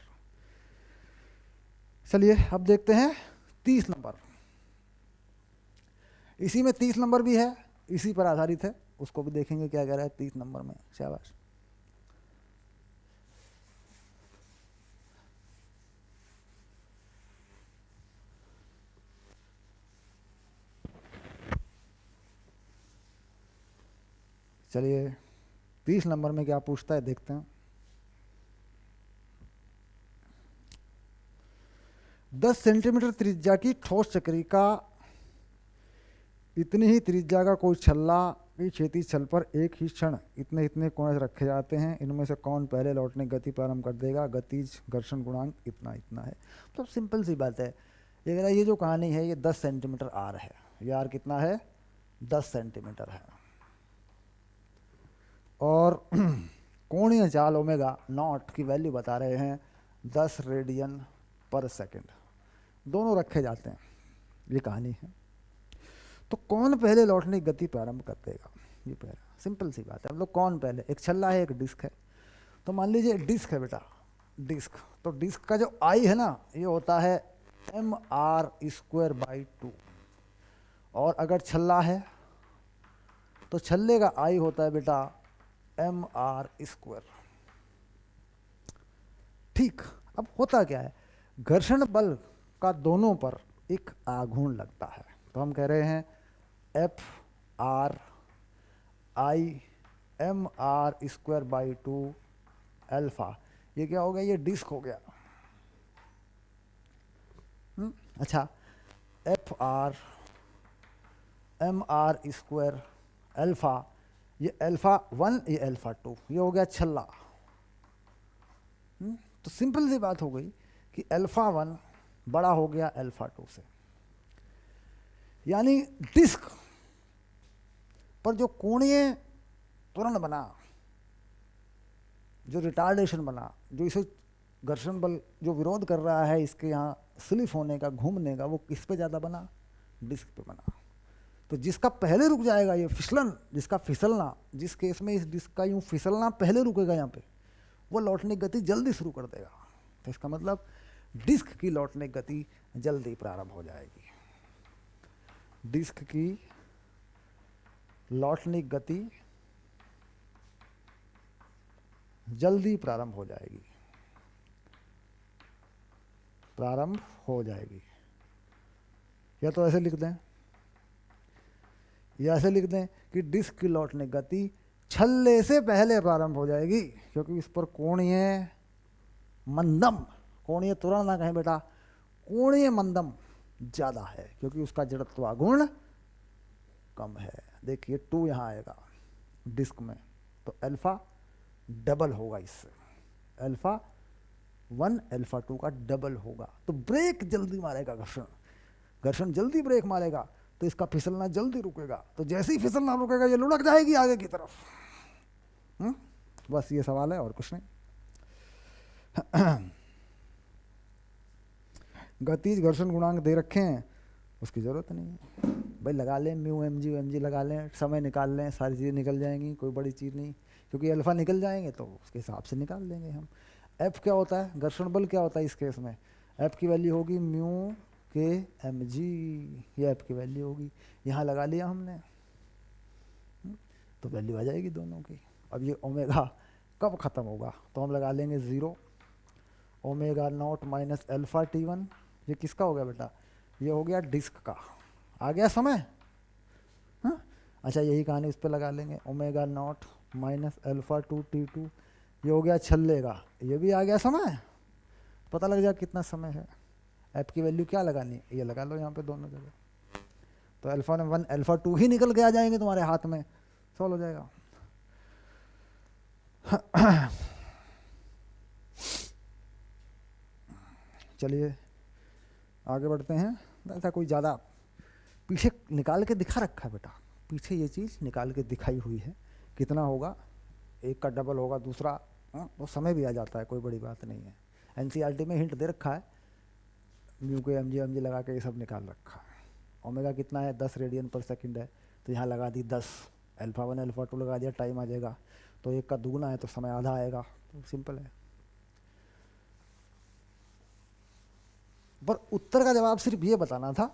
Speaker 1: चलिए अब देखते हैं 30 नंबर। इसी में 30 नंबर भी है, इसी पर आधारित है, उसको भी देखेंगे क्या कह रहा है 30 नंबर में। शाबाश। चलिए 30 नंबर में क्या पूछता है देखते हैं। 10 सेंटीमीटर त्रिज्या की ठोस चक्रिका इतनी ही त्रिज्या का कोई छल्ला की क्षैतिज छल पर एक ही क्षण इतने इतने कोण रखे जाते हैं। इनमें से कौन पहले लौटने गति प्रारंभ कर देगा? गतिज घर्षण गुणांक इतना इतना है। तो सिंपल सी बात है। ये जो कहानी है ये 10 सेंटीमीटर आर है। ये आर कितना है? 10 सेंटीमीटर है। और कोणीय चाल ओमेगा नॉट की वैल्यू बता रहे हैं 10 रेडियन पर सेकेंड। दोनों रखे जाते हैं, ये कहानी है। तो कौन पहले लौटने की गति प्रारंभ कर देगा? ये पहला सिंपल सी बात है। हम लोग कौन पहले, एक छल्ला है एक डिस्क है। तो मान लीजिए डिस्क है बेटा, डिस्क। तो डिस्क का जो आई है ना, ये होता है mr²/2। और अगर छल्ला है तो छल्ले का आई होता है बेटा mr²। ठीक। अब होता क्या है, घर्षण बल का दोनों पर एक आघूर्ण लगता है। तो हम कह रहे हैं F/R I mr²/2 अल्फा। ये क्या हो गया? ये डिस्क हो गया। अच्छा, F/R mr² अल्फा, ये α1 ये α2, ये हो गया छल्ला। तो सिंपल सी बात हो गई कि α1 बड़ा हो गया α2 से। यानी डिस्क पर जो कोणीय त्वरण बना, जो रिटार्डेशन बना, जो इसे घर्षण बल जो विरोध कर रहा है इसके यहाँ स्लिप होने का, घूमने का, वो किस पे ज़्यादा बना? डिस्क पे बना। तो जिसका पहले रुक जाएगा ये फिसलन, जिसका फिसलना, जिस केस में इस डिस्क का यूँ फिसलना पहले रुकेगा यहाँ पे, वो लौटने की गति जल्दी शुरू कर देगा। तो इसका मतलब डिस्क की लौटने की गति जल्दी प्रारंभ हो जाएगी। डिस्क की लौटने की गति जल्दी प्रारंभ हो जाएगी, प्रारंभ हो जाएगी। या तो ऐसे लिख दें, या ऐसे लिख दें कि डिस्क की लौटने की गति छल्ले से पहले प्रारंभ हो जाएगी, क्योंकि इस पर कोणीय मंदम, कोणीय त्वरण ना कहें बेटा, कोणीय मंदम ज़्यादा है, क्योंकि उसका जड़त्वाघूर्ण कम है। देखिए 2 यहाँ आएगा डिस्क में, तो अल्फा डबल होगा इससे, α1 α2 का डबल होगा। तो ब्रेक जल्दी मारेगा, घर्षण जल्दी ब्रेक मारेगा, तो इसका फिसलना जल्दी रुकेगा। तो जैसे ही फिसलना रुकेगा ये लुढ़क जाएगी आगे की तरफ। बस ये सवाल है और कुछ नहीं। गतिज घर्षण गुणांक दे रखे हैं, उसकी ज़रूरत नहीं है भाई। लगा लें म्यू एम जी लगा लें, समय निकाल लें, सारी चीज़ें निकल जाएंगी, कोई बड़ी चीज़ नहीं, क्योंकि अल्फ़ा निकल जाएंगे तो उसके हिसाब से निकाल लेंगे हम। एफ क्या होता है, घर्षण बल क्या होता है इस केस में, एफ की वैल्यू होगी म्यू के एम जी, ये एफ की वैल्यू होगी, यहाँ लगा लिया हमने, तो वैल्यू आ जाएगी दोनों की। अब ये ओमेगा कब ख़त्म होगा, तो हम लगा लेंगे 0, omega naught minus alpha T1, ये किसका हो गया बेटा, ये हो गया डिस्क का, आ गया समय। हाँ अच्छा, यही कहानी इस पर लगा लेंगे, omega naught minus alpha 2T2, ये हो गया छल्ले का, ये भी आ गया समय। पता लग जाए कितना समय है। एफ की वैल्यू क्या लगानी, ये लगा लो यहाँ पे दोनों जगह, तो अल्फ़ा 1 अल्फ़ा 2 ही निकल के आ जाएंगे तुम्हारे हाथ में, सॉल्व हो जाएगा। चलिए आगे बढ़ते हैं। ऐसा कोई ज़्यादा पीछे निकाल के दिखा रखा है बेटा, पीछे ये चीज़ निकाल के दिखाई हुई है, कितना होगा, एक का डबल होगा दूसरा, वो समय भी आ जाता है, कोई बड़ी बात नहीं है। एनसीईआरटी में हिंट दे रखा है, म्यू के एम जी लगा के ये सब निकाल रखा है। ओमेगा कितना है, 10 रेडियन पर सेकंड है, तो यहाँ लगा दी 10, अल्फ़ा 1 अल्फ़ा 2 लगा दिया, टाइम आ जाएगा, तो एक का दुगना है तो समय आधा आएगा, तो सिंपल है। पर उत्तर का जवाब सिर्फ ये बताना था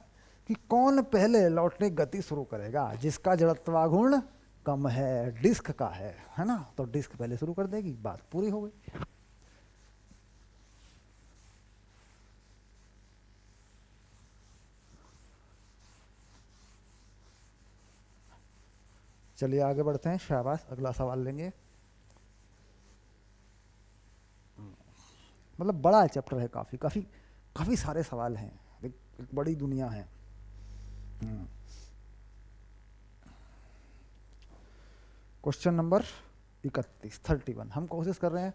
Speaker 1: कि कौन पहले लौटने की गति शुरू करेगा, जिसका जड़त्वागुण कम है, डिस्क का है ना, तो डिस्क पहले शुरू कर देगी, बात पूरी हो गई। चलिए आगे बढ़ते हैं, शाबाश, अगला सवाल लेंगे। मतलब बड़ा चैप्टर है, काफ़ी काफ़ी काफ़ी सारे सवाल हैं, एक बड़ी दुनिया है। क्वेश्चन नंबर 31 हम कोशिश कर रहे हैं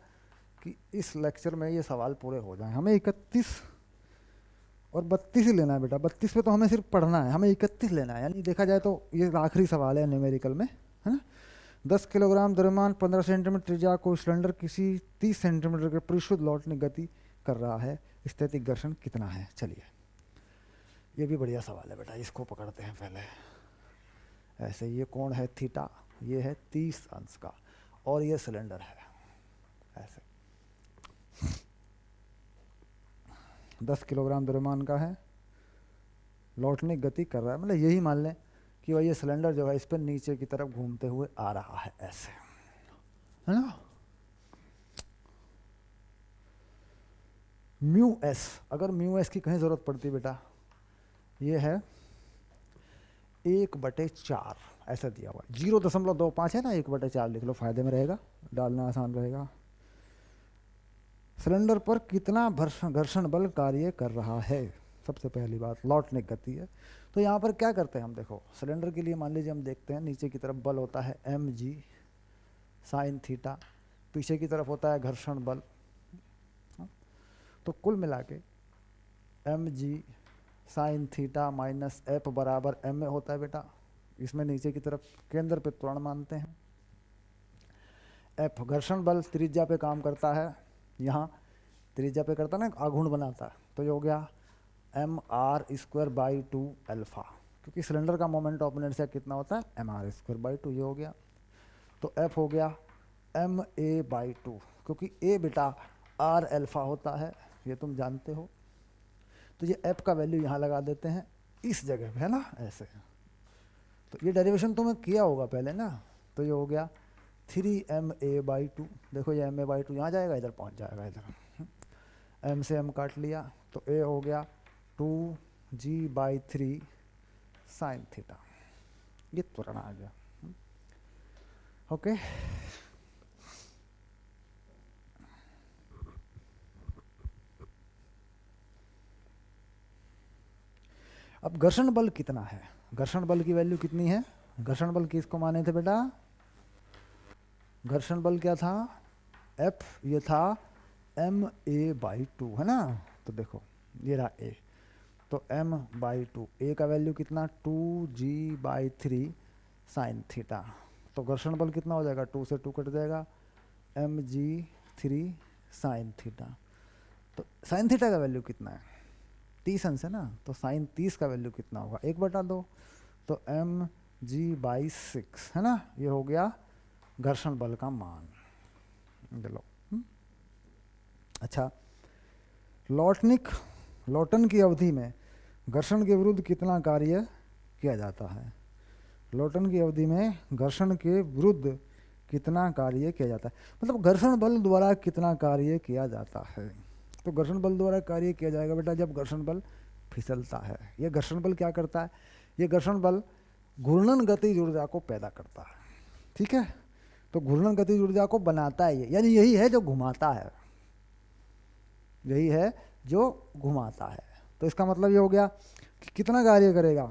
Speaker 1: कि इस लेक्चर में ये सवाल पूरे हो जाएं। हमें 31 और 32 ही लेना है बेटा, 32 पे तो हमें सिर्फ पढ़ना है, हमें 31 लेना है, यानी देखा जाए तो ये आखिरी सवाल है न्यूमेरिकल में, है ना। 10 किलोग्राम द्रव्यमान 15 सेंटीमीटर त्रिज्या को सिलेंडर किसी 30 सेंटीमीटर के परिशुद्ध लौटने गति कर रहा है, स्थैतिक घर्षण कितना है। चलिए ये भी बढ़िया सवाल है बेटा, इसको पकड़ते हैं पहले। ऐसे ये कोण है थीटा, ये है 30 अंश का, और ये सिलेंडर है, ऐसे 10 किलोग्राम द्रव्यमान का है, लौटने की गति कर रहा है, मतलब यही मान लें कि वह ये सिलेंडर जो है इस पर नीचे की तरफ घूमते हुए आ रहा है, ऐसे, है ना। म्यू एस, अगर म्यू एस की कहीं ज़रूरत पड़ती है बेटा, ये है 1/4, ऐसा दिया हुआ 0.25 है ना, 1/4 लिख लो, फायदे में रहेगा, डालना आसान रहेगा। सिलेंडर पर कितना घर्षण बल कार्य कर रहा है, सबसे पहली बात लौटने की गति है। तो यहाँ पर क्या करते हैं हम, देखो सिलेंडर के लिए मान लीजिए हम देखते हैं नीचे की तरफ बल होता है mg साइन थीटा, पीछे की तरफ होता है घर्षण बल, तो कुल मिला के mg sine theta minus F बराबर एम में होता है बेटा, इसमें नीचे की तरफ केंद्र पे त्वरण मानते हैं। एफ घर्षण बल त्रिज्या पे काम करता है, यहाँ त्रिज्या पे करता है ना, आघूर्ण बनाता है, तो ये हो गया mr²/2 अल्फा, क्योंकि सिलेंडर का मोमेंट ऑफ इनर्शिया कितना होता है mr²/2, ये हो गया। तो f हो गया ma/2, क्योंकि a बेटा r अल्फा होता है, ये तुम जानते हो, तो ये f का वैल्यू यहाँ लगा देते हैं इस जगह पे, है ना, ऐसे। तो ये डेरिवेशन तुमने किया होगा पहले ना, तो ये हो गया 3ma/2, देखो ये ma/2 यहाँ जाएगा, इधर पहुँच जाएगा, इधर m से m काट लिया, तो a हो गया 2g/3 साइन थीटा, ये त्वरण आ गया। ओके, अब घर्षण बल कितना है, घर्षण बल की वैल्यू कितनी है, घर्षण बल किसको माने थे बेटा, घर्षण बल क्या था, F, ये था ma/2, है ना। तो देखो ये रहा a, तो m/2, a का वैल्यू कितना 2g/3 साइन थीटा, तो घर्षण बल कितना हो जाएगा, 2 से 2 कट जाएगा, mg3 साइन थीटा। तो साइन थीटा का वैल्यू कितना है, 30 अंश है ना, तो साइन 30 का वैल्यू कितना होगा, 1/2। तो mg/6 है ना, ये हो गया घर्षण बल का मान। चलो अच्छा, लॉटन की अवधि में घर्षण के विरुद्ध कितना कार्य किया जाता है। लॉटन की अवधि में घर्षण के विरुद्ध कितना कार्य किया जाता है, मतलब घर्षण बल द्वारा कितना कार्य किया जाता है। तो घर्षण बल द्वारा कार्य किया जाएगा बेटा जब घर्षण बल फिसलता है। ये घर्षण बल क्या करता है, ये घर्षण बल घूर्णन गतिज ऊर्जा को पैदा करता है, ठीक है। तो घूर्णन गतिज ऊर्जा को बनाता है ये, यानी यही है जो घुमाता है, यही है जो घुमाता है। तो इसका मतलब ये हो गया कि कितना कार्य करेगा,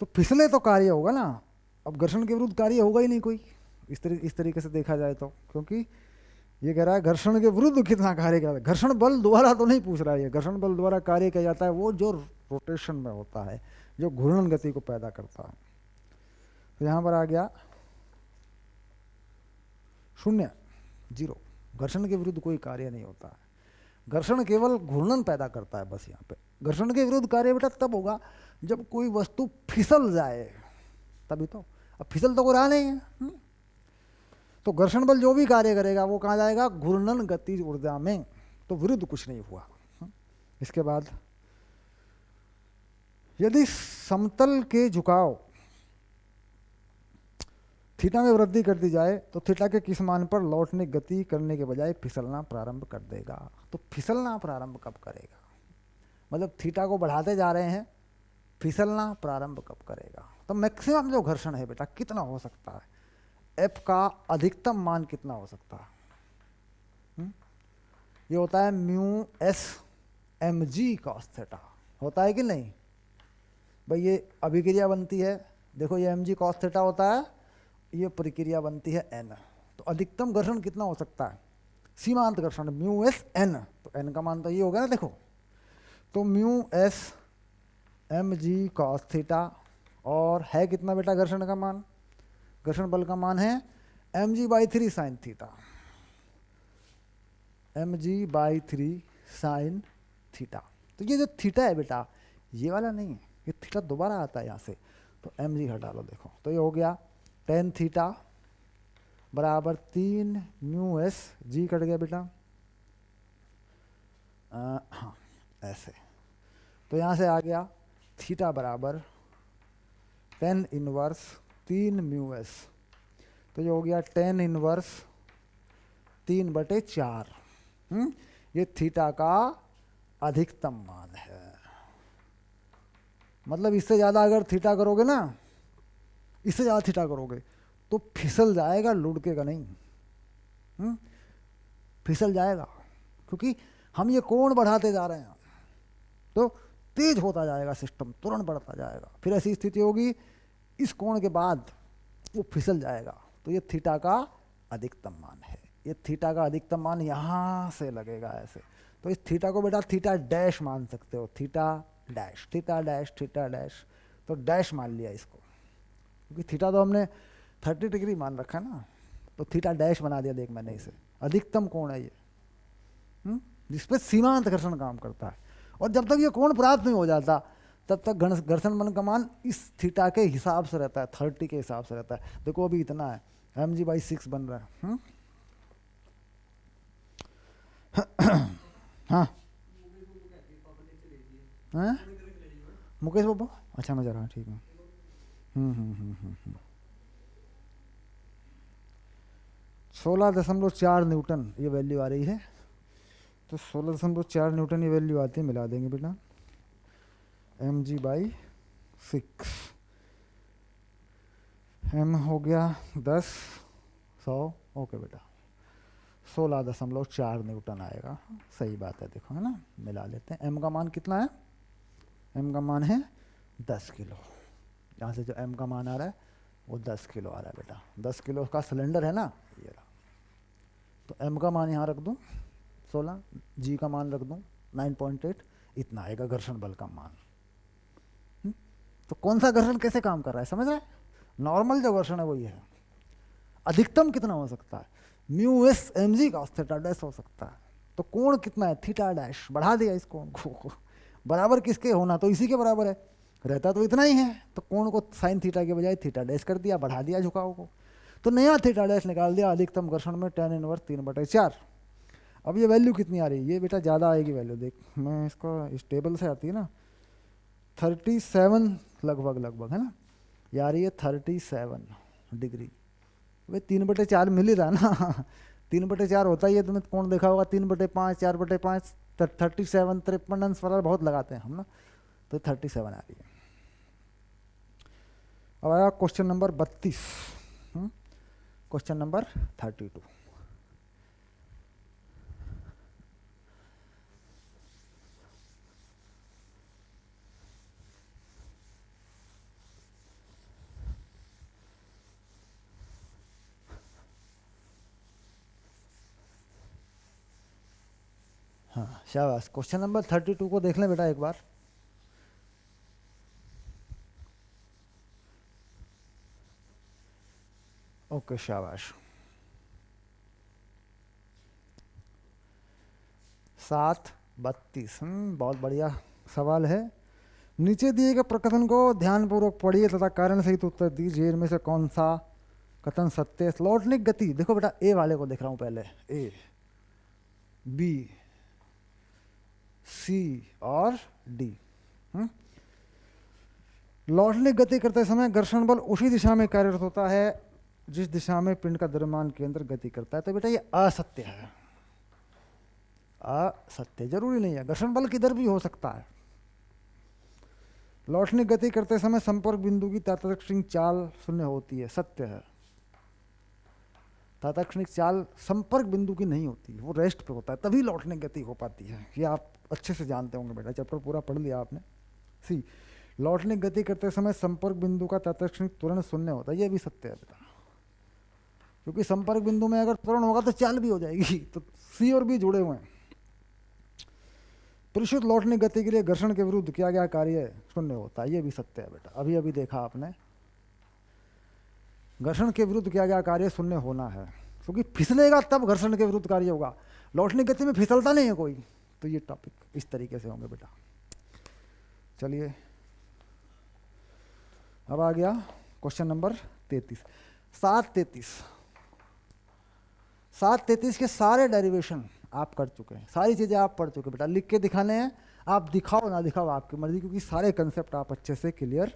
Speaker 1: तो फिसले तो कार्य होगा ना। अब घर्षण के विरुद्ध कार्य होगा ही नहीं कोई, इस तरीके से देखा जाए तो, क्योंकि ये कह रहा है घर्षण के विरुद्ध कितना कार्य किया। घर्षण बल द्वारा तो नहीं पूछ रहा है, ये घर्षण बल द्वारा कार्य किया जाता है वो जो रोटेशन में होता है, जो घूर्णन गति को पैदा करता है। तो यहाँ पर आ गया 0, 0। घर्षण के विरुद्ध कोई कार्य नहीं होता है, घर्षण केवल घूर्णन पैदा करता है बस। यहाँ पे घर्षण के विरुद्ध कार्य बेटा तब होगा जब कोई वस्तु फिसल जाए, तभी तो। अब फिसल तो को रहा नहीं है, तो घर्षण बल जो भी कार्य करेगा वो कहाँ जाएगा, घूर्णन गतिज ऊर्जा में, तो विरुद्ध कुछ नहीं हुआ। इसके बाद यदि समतल के झुकाव थीटा में वृद्धि कर दी जाए तो थीटा के किस मान पर लौटने गति करने के बजाय फिसलना प्रारंभ कर देगा। तो फिसलना प्रारंभ कब करेगा, मतलब थीटा को बढ़ाते जा रहे हैं, फिसलना प्रारंभ कब करेगा। तो मैक्सिमम जो घर्षण है बेटा कितना हो सकता है, एफ का अधिकतम मान कितना हो सकता है, ये होता है mu S M G cos theta, होता है कि नहीं भाई। ये अभिक्रिया बनती है, देखो ये एम जी कॉस थीटा होता है, ये प्रक्रिया बनती है एन। तो अधिकतम घर्षण कितना हो सकता है, सीमांत घर्षण म्यू एस एन, तो एन का मान तो ये होगा ना, देखो तो mu S M G cos theta, और है कितना बेटा घर्षण का मान, घर्षण बल का मान है mg/3 sine theta, mg/3 sine theta. तो ये जो थीटा है बेटा ये वाला नहीं है, ये थीटा दोबारा आता है यहाँ से, तो mg हटा लो, देखो तो ये हो गया टेन थीटा बराबर 3 म्यू एस, जी कट गया बेटा, हाँ ऐसे। तो यहाँ से आ गया थीटा बराबर 10 इनवर्स 3 म्यू एस, तो ये हो गया 10 इनवर्स 3/4। ये थीटा का अधिकतम मान है, मतलब इससे ज़्यादा अगर थीटा करोगे ना, इससे ज़्यादा थीटा करोगे तो फिसल जाएगा, लुढ़केगा नहीं, फिसल जाएगा, क्योंकि हम ये कोण बढ़ाते जा रहे हैं तो तेज होता जाएगा सिस्टम, तुरंत बढ़ता जाएगा, फिर ऐसी स्थिति होगी इस कोण के बाद वो फिसल जाएगा। तो ये थीटा का अधिकतम मान है, ये थीटा का अधिकतम मान यहाँ से लगेगा ऐसे। तो इस थीटा को बेटा थीटा डैश मान सकते हो, theta dash, theta dash, theta dash, तो डैश मान लिया इसको, क्योंकि थीटा तो हमने 30 डिग्री मान रखा है ना, तो थीटा डैश बना दिया, देख मैंने इसे, अधिकतम कोण है ये, जिसपे सीमांत घर्षण काम करता है। और जब तक ये कोण प्राप्त नहीं हो जाता तब तक घर्षण बल का मान इस थीटा के हिसाब से रहता है, 30 के हिसाब से रहता है। देखो अभी इतना है, mg/6 बन रहा है। हाँ मुकेश बाबू, अच्छा मैं जा रहा हूँ, ठीक है। 16.4 न्यूटन ये वैल्यू आ रही है, तो 16.4 न्यूटन ये वैल्यू आती है, मिला देंगे बेटा mg/6, m हो गया 10 100, ओके बेटा 16.4 न्यूटन आएगा, सही बात है, देखो है ना, मिला लेते हैं। m का मान कितना है, m का मान है 10 किलो, यहाँ से जो m का मान आ रहा है वो 10 किलो आ रहा है बेटा, 10 किलो का सिलेंडर है ना ये रहा। तो m का मान यहाँ रख दूँ 16, g का मान रख दूँ 9.8, इतना आएगा घर्षण बल का मान। तो कौन सा घर्षण कैसे काम कर रहा है समझ रहे हैं, नॉर्मल जो घर्षण है वही है। अधिकतम कितना हो सकता है, mu S M G cos theta dash हो सकता है, तो तो कोण कितना है, थीटा डैश, बढ़ा दिया इस कोण को, बराबर किसके होना, तो इसी के बराबर है, रहता तो इतना ही है, तो कोण को साइन थीटा के बजाय थीटा डैश कर दिया, बढ़ा दिया झुकाव को, तो नया थीटा डैश निकाल दिया अधिकतम घर्षण में tan इनवर्स 3/4। अब ये वैल्यू कितनी आ रही है, ये बेटा ज़्यादा आएगी वैल्यू, देख मैं इसका इस टेबल से आती है ना, 37 लगभग है ना, ये आ रही है 37 डिग्री। वे 3/4 मिल ही रहा ना 3/4 होता ही है, तुमने कौन देखा होगा 3/5 4/5, 37 53 अंश वाला बहुत लगाते हैं हम ना, तो 37 आ रही है। अब आया क्वेश्चन नंबर 32, क्वेश्चन नंबर 32। हाँ शाबाश, क्वेश्चन नंबर 32 को देख लें बेटा एक बार। ओके शाबाश, 7:32, बहुत बढ़िया सवाल है। नीचे दिए गए प्रकथन को ध्यानपूर्वक पढ़िए तथा कारण सहित उत्तर दीजिए, इनमें से कौन सा कथन सत्य है। लौटनिक गति, देखो बेटा ए वाले को देख रहा हूँ पहले, ए बी सी और डी। लौटनिक गति करते समय घर्षण बल उसी दिशा में कार्यरत होता है जिस दिशा में पिंड का द्रव्यमान केंद्र गति करता है, तो बेटा ये असत्य है, असत्य, जरूरी नहीं है, घर्षण बल किधर भी हो सकता है। लौटनिक गति करते समय संपर्क बिंदु की तात्क्षणिक चाल शून्य होती है, सत्य है। तात्क्षणिक चाल संपर्क बिंदु की नहीं होती, वो रेस्ट पे होता है, तभी लौटनिक गति हो पाती है, ये आप अच्छे से जानते होंगे बेटा, चैप्टर पूरा पढ़ लिया आपने। सी, लौटनिक गति करते समय संपर्क बिंदु का तात्क्षणिक त्वरण शून्य होता है, ये भी सत्य है बेटा, क्योंकि संपर्क बिंदु में अगर त्वरण होगा तो चाल भी हो जाएगी, तो सी और बी जुड़े हुए हैं। परिशुद्ध लौटनिक गति के लिए घर्षण के विरुद्ध किया गया कार्य शून्य होता है, ये भी सत्य है बेटा, अभी अभी देखा आपने, घर्षण के विरुद्ध किया गया कार्य शून्य होना है, क्योंकि फिसलेगा तब घर्षण के विरुद्ध कार्य होगा, लौटनिक गति में फिसलता नहीं है कोई, तो ये टॉपिक इस तरीके से होंगे बेटा। चलिए अब आ गया क्वेश्चन नंबर 33। 7:33 के सारे डेरिवेशन आप कर चुके हैं, सारी चीज़ें आप पढ़ चुके हैं बेटा, लिख के दिखाने हैं, आप दिखाओ ना दिखाओ आपकी मर्जी, क्योंकि सारे कंसेप्ट आप अच्छे से क्लियर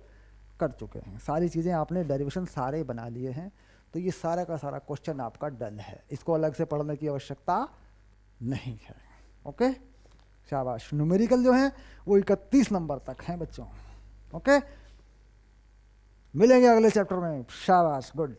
Speaker 1: कर चुके हैं, सारी चीज़ें आपने डेरिवेशन सारे बना लिए हैं, तो ये सारा का सारा क्वेश्चन आपका डन है, इसको अलग से पढ़ने की आवश्यकता नहीं है। ओके शाबाश, न्यूमेरिकल जो है वो 31 नंबर तक हैं बच्चों। ओके, मिलेंगे अगले चैप्टर में, शाबाश, गुड।